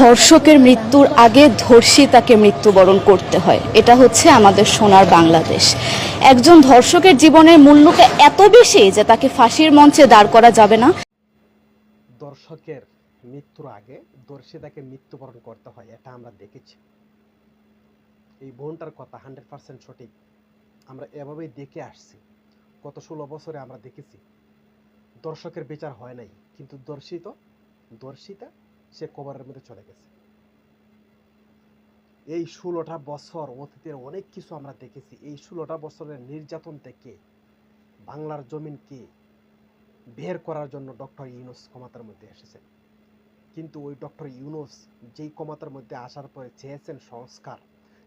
ধর্ষকের মৃত্যুর আগে ধর্ষিতাকে মৃত্যুবরণ করতে হয়। এটা হচ্ছে আমাদের সোনার বাংলাদেশ। একজন ধর্ষকের জীবনের মূল্যটা এত বেশি যে তাকে ফাঁসির মঞ্চে দাঁড় করা যাবে না। দর্শকের মৃত্যুর আগে দর্শিতাকে মৃত্যুবরণ করতে হয়, এটা আমরা দেখেছি। এই বোনটার কথা 100% সঠিক। আমরা এভাবেই দেখে আসছি। গত 16 বছরে আমরা দেখেছি দর্শকের বিচার হয় নাই, কিন্তু দর্শিতা সে কবরের মধ্যে চলে গেছে। এই 16টা বছর অতীতের অনেক কিছু আমরা দেখেছি। এই 16টা বছরের নির্যাতন থেকে বাংলার জমিনকে বের করার জন্য ডক্টর ইউনূস ক্ষমতার মধ্যে এসেছেন। কিন্তু ওই ডক্টর ইউনূস যেই ক্ষমতার মধ্যে আসার পরে চেয়েছেন সংস্কার,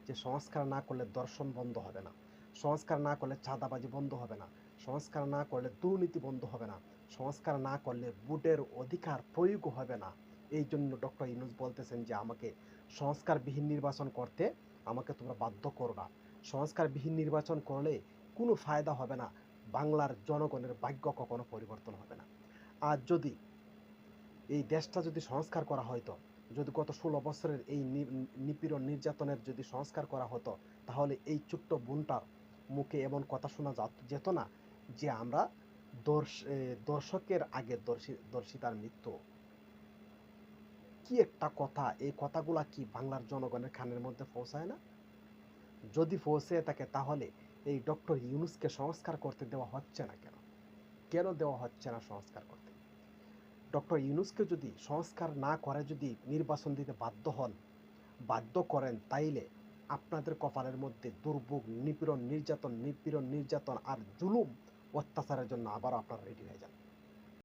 যে সংস্কার না করলে দর্শন বন্ধ হবে না, সংস্কার না করলে চাঁদাবাজি বন্ধ হবে না, সংস্কার না করলে দুর্নীতি বন্ধ হবে না, সংস্কার না করলে ভোটের অধিকার প্রয়োগ হবে না। এই জন্য ডক্টর ইউনূস বলতেছেন যে আমাকে সংস্কারবিহীন নির্বাচন করতে আমাকে তোমরা বাধ্য করো না। সংস্কারবিহীন নির্বাচন করলে কোনো ফায়দা হবে না, বাংলার জনগণের ভাগ্য কখনো পরিবর্তন হবে না। আর যদি এই দেশটা যদি সংস্কার করা হতো, যদি গত 16 বছরের এই নিপীড়ন নির্যাতনের যদি সংস্কার করা হতো, তাহলে এই ছোট্ট বোনটার মুখে এমন কথা শোনা যেত না যে আমরা দর্শকের আগে দর্শিতার মৃত্যু। কি একটা কথা! এই কথাগুলা কি বাংলার জনগণের কানের মধ্যে পৌঁছায় না? যদি পৌঁছে থাকে তাহলে এই ডক্টর ইউনূসকে সংস্কার করতে দেওয়া হচ্ছে না কেন? কেন দেওয়া হচ্ছে না সংস্কার করতে? ডক্টর ইউনূসকে যদি সংস্কার না করে যদি নির্বাচন দিতে বাধ্য করেন, তাইলে আপনাদের কপালের মধ্যে দুর্ভোগ, নিপীড়ন নির্যাতন আর জুলুম অত্যাচারের জন্য আবারও আপনারা রেডি হয়ে যান।